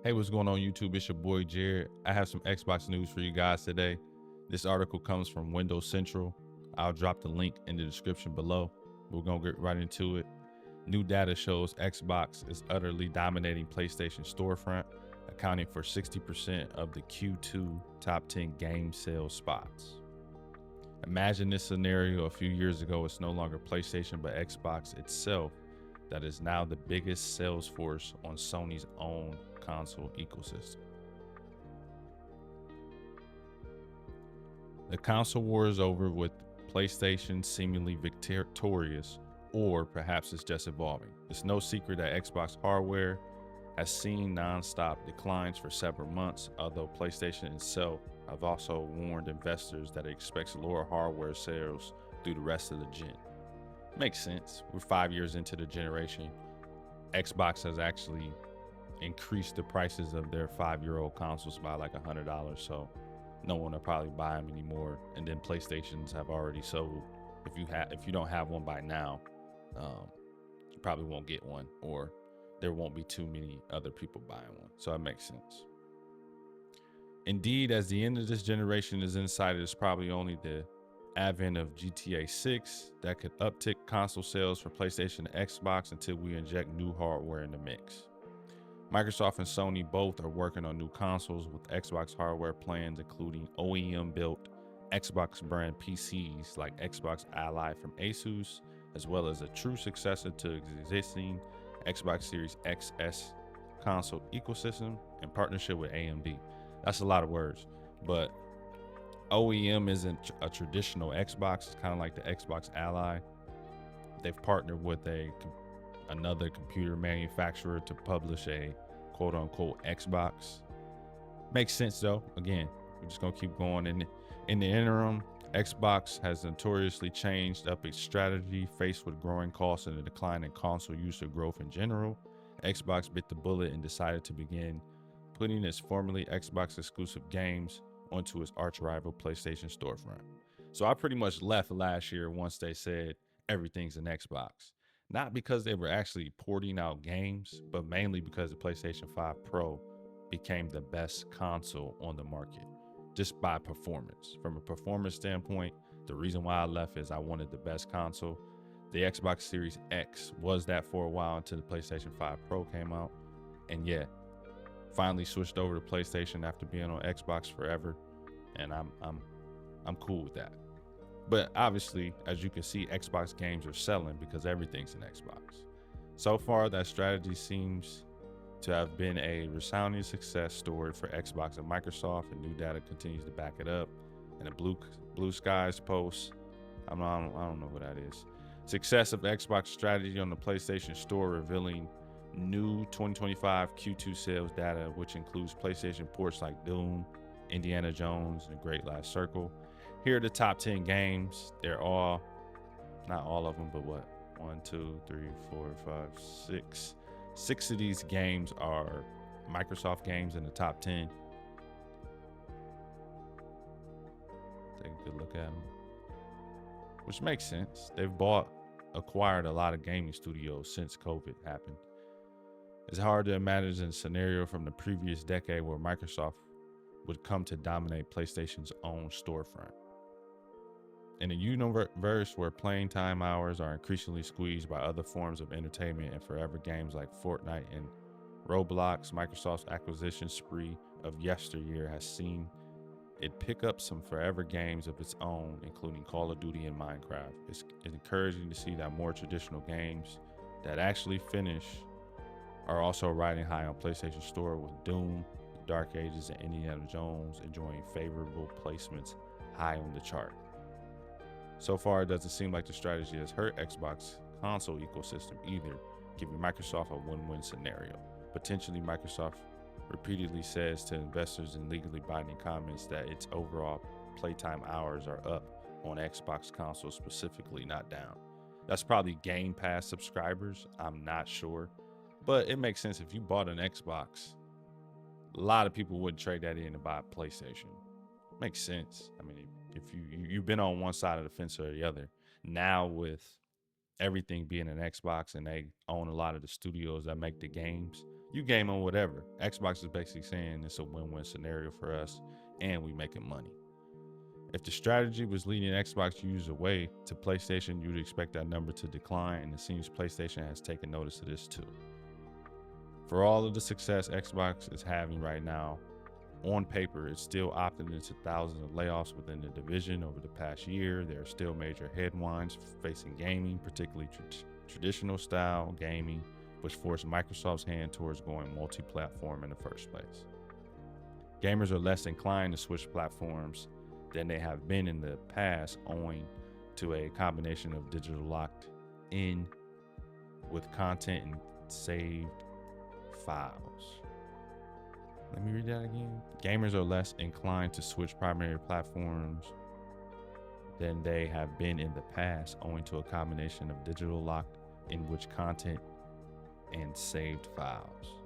Hey, what's going on YouTube? It's your boy Jared. I have some Xbox news for you guys today. This article comes from Windows Central. I'll drop the link in the description below. We're gonna get right into it. New data shows Xbox is utterly dominating PlayStation storefront, accounting for 60% of the Q2 top 10 game sales spots. Imagine this scenario a few years ago. It's no longer PlayStation but Xbox itself that is now the biggest sales force on Sony's own console ecosystem. The console war is over, with PlayStation seemingly victorious, or perhaps it's just evolving. It's no secret that Xbox hardware has seen non-stop declines for several months, although PlayStation itself have also warned investors that it expects lower hardware sales through the rest of the gen. Makes sense. We're 5 years into the generation. Xbox has actually increased the prices of their 5-year-old consoles by like $100, so no one will probably buy them anymore. And then PlayStations have already sold. If you don't have one by now, you probably won't get one, or there won't be too many other people buying one. So it makes sense. Indeed, as the end of this generation is in sight, it's probably only the advent of GTA 6 that could uptick console sales for PlayStation and Xbox until we inject new hardware in the mix. Microsoft and Sony both are working on new consoles, with Xbox hardware plans including OEM-built Xbox brand PCs like Xbox Ally from Asus, as well as a true successor to existing Xbox Series XS console ecosystem in partnership with AMD. That's a lot of words, but OEM isn't a traditional Xbox. It's kind of like the Xbox Ally. They've partnered with another computer manufacturer to publish a quote-unquote Xbox. Makes sense though. Again, we're just gonna keep going. In the interim, Xbox has notoriously changed up its strategy. Faced with growing costs and a decline in console user growth in general, Xbox bit the bullet and decided to begin putting its formerly Xbox exclusive games onto its arch rival PlayStation storefront. So I pretty much left last year once they said everything's an Xbox. Not because they were actually porting out games, but mainly because the PlayStation 5 Pro became the best console on the market, just by performance. From a performance standpoint, the reason why I left is I wanted the best console. The Xbox Series X was that for a while until the PlayStation 5 Pro came out. And yeah, finally switched over to PlayStation after being on Xbox forever, and I'm cool with that. But obviously, as you can see, Xbox games are selling because everything's an Xbox. So far, that strategy seems to have been a resounding success story for Xbox and Microsoft, and new data continues to back it up. And a Blue Skies post, I don't know what that is. Success of Xbox strategy on the PlayStation Store, revealing new 2025 Q2 sales data, which includes PlayStation ports like Doom, Indiana Jones, and Great Last Circle. Here are the top 10 games. They're all, not all of them, but what? 1, 2, 3, 4, 5, 6. 6 of these games are Microsoft games in the top 10. Take a good look at them, which makes sense. They've acquired a lot of gaming studios since COVID happened. It's hard to imagine a scenario from the previous decade where Microsoft would come to dominate PlayStation's own storefront. In a universe where playing time hours are increasingly squeezed by other forms of entertainment and forever games like Fortnite and Roblox, Microsoft's acquisition spree of yesteryear has seen it pick up some forever games of its own, including Call of Duty and Minecraft. It's encouraging to see that more traditional games that actually finish are also riding high on PlayStation Store, with Doom, The Dark Ages, and Indiana Jones enjoying favorable placements high on the chart. So far, it doesn't seem like the strategy has hurt Xbox console ecosystem either, giving Microsoft a win-win scenario. Potentially, Microsoft repeatedly says to investors in legally binding comments that its overall playtime hours are up on Xbox consoles specifically, not down. That's probably Gamepass subscribers, I'm not sure. But it makes sense. If you bought an Xbox, a lot of people wouldn't trade that in to buy a PlayStation. Makes sense. I mean, if you've been on one side of the fence or the other, now with everything being an Xbox and they own a lot of the studios that make the games, You game on whatever. Xbox is basically saying it's a win-win scenario for us, and we making money. If the strategy was leading Xbox users away to PlayStation, you'd expect that number to decline, and it seems PlayStation has taken notice of this too. For all of the success Xbox is having right now, on paper, it's still opted into thousands of layoffs within the division over the past year. There are still major headwinds facing gaming, particularly traditional style gaming, which forced Microsoft's hand towards going multi-platform in the first place. Gamers are less inclined to switch platforms than they have been in the past, owing to a combination of digital locked in with content and saved files. Let me read that again. Gamers are less inclined to switch primary platforms than they have been in the past, owing to a combination of digital locked in which content and saved files.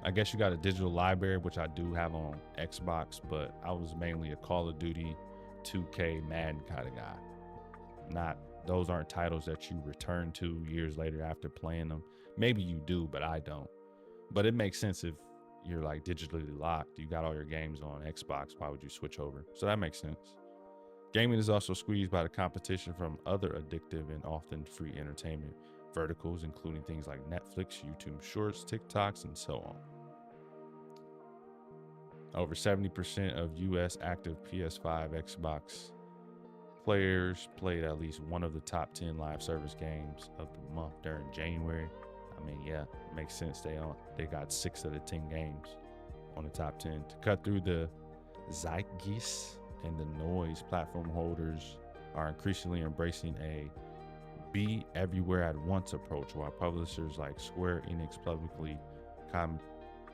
I guess you got a digital library, which I do have on Xbox, but I was mainly a Call of Duty, 2K, Madden kind of guy. Those aren't titles that you return to years later after playing them. Maybe you do, but I don't. But it makes sense if you're like digitally locked. You got all your games on Xbox. Why would you switch over? So that makes sense. Gaming is also squeezed by the competition from other addictive and often free entertainment verticals, including things like Netflix, YouTube Shorts, TikToks, and so on. Over 70% of US active PS5, Xbox players played at least one of the top 10 live service games of the month during January. I mean, yeah, it makes sense. They got 6 of the 10 games on the top 10. To cut through the zeitgeist and the noise, platform holders are increasingly embracing a be everywhere at once approach, while publishers like Square Enix publicly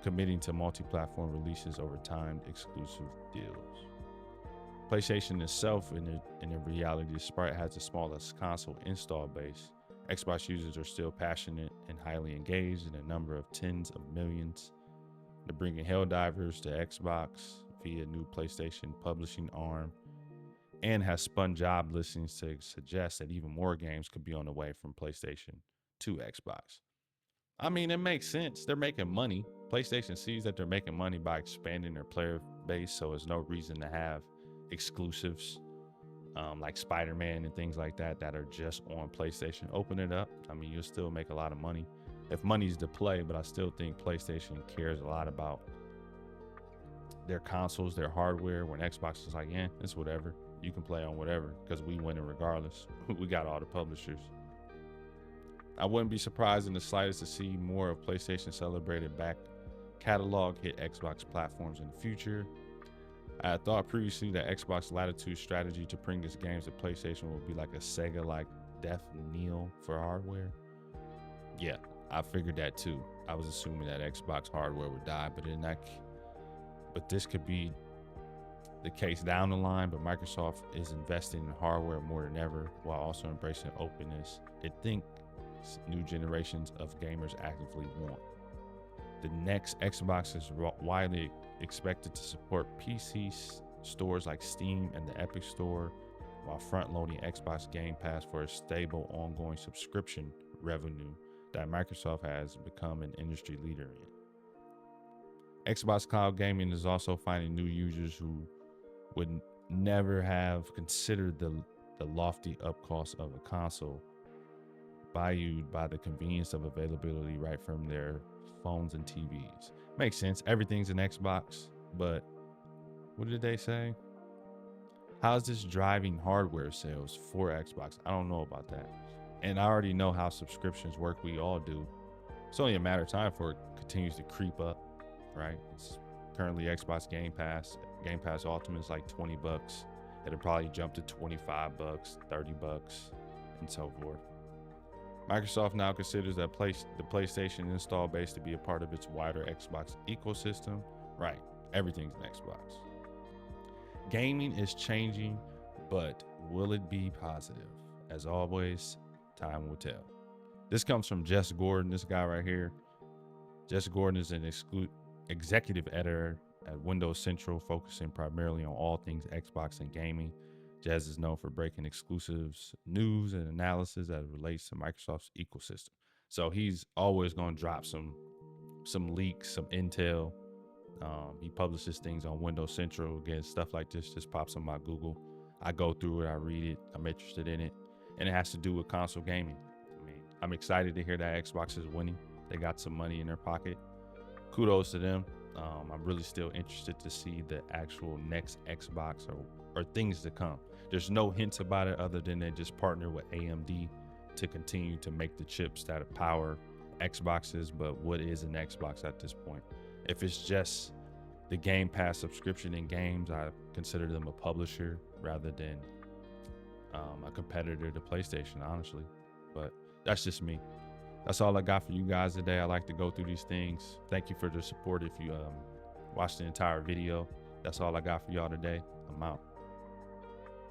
committing to multi-platform releases over timed exclusive deals. PlayStation itself, in reality, despite it has the smallest console install base, Xbox users are still passionate and highly engaged in a number of tens of millions. They're bringing Helldivers to Xbox via new PlayStation publishing arm, and has spun job listings to suggest that even more games could be on the way from PlayStation to Xbox. I mean, it makes sense. They're making money. PlayStation sees that they're making money by expanding their player base, so there's no reason to have exclusives like Spider-Man and things like that are just on PlayStation. Open it up. I mean, you'll still make a lot of money if money's the play, but I still think PlayStation cares a lot about their consoles, their hardware, when Xbox is like, yeah, it's whatever. You can play on whatever because we win it regardless. We got all the publishers. I wouldn't be surprised in the slightest to see more of PlayStation celebrated back catalog hit Xbox platforms in the future. I had thought previously that Xbox Latitude's strategy to bring its games to PlayStation would be like a Sega-like death knell for hardware. Yeah, I figured that too. I was assuming that Xbox hardware would die, but this could be the case down the line. But Microsoft is investing in hardware more than ever while also embracing openness. I think new generations of gamers actively want. The next Xbox is widely expected to support PC stores like Steam and the Epic Store, while front-loading Xbox Gamepass for a stable, ongoing subscription revenue that Microsoft has become an industry leader in. Xbox Cloud Gaming is also finding new users who would never have considered the lofty up cost of a console, valued by the convenience of availability right from their phones and TVs. Makes sense. Everything's an Xbox, but what did they say? How's this driving hardware sales for Xbox? I don't know about that. And I already know how subscriptions work. We all do. It's only a matter of time before it continues to creep up, right? It's currently Xbox Game Pass. Game Pass Ultimate is like $20. It'll probably jump to $25, $30, and so forth. Microsoft now considers that the PlayStation install base to be a part of its wider Xbox ecosystem. Right, everything's an Xbox. Gaming is changing, but will it be positive? As always, time will tell. This comes from Jess Gordon, this guy right here. Jess Gordon is an executive editor at Windows Central, focusing primarily on all things Xbox and gaming. Jez is known for breaking exclusives, news, and analysis that relates to Microsoft's ecosystem. So he's always going to drop some some leaks, some intel. He publishes things on Windows Central. Again, stuff like this just pops on my Google. I go through it, I read it, I'm interested in it, and it has to do with console gaming. I mean, I'm excited to hear that Xbox is winning. They got some money in their pocket. Kudos to them. I'm really still interested to see the actual next Xbox or things to come. There's no hints about it other than they just partner with AMD to continue to make the chips that power Xboxes. But what is an Xbox at this point? If it's just the Game Pass subscription in games, I consider them a publisher rather than a competitor to PlayStation, honestly. But that's just me. That's all I got for you guys today. I like to go through these things. Thank you for the support if you watched the entire video. That's all I got for y'all today. I'm out.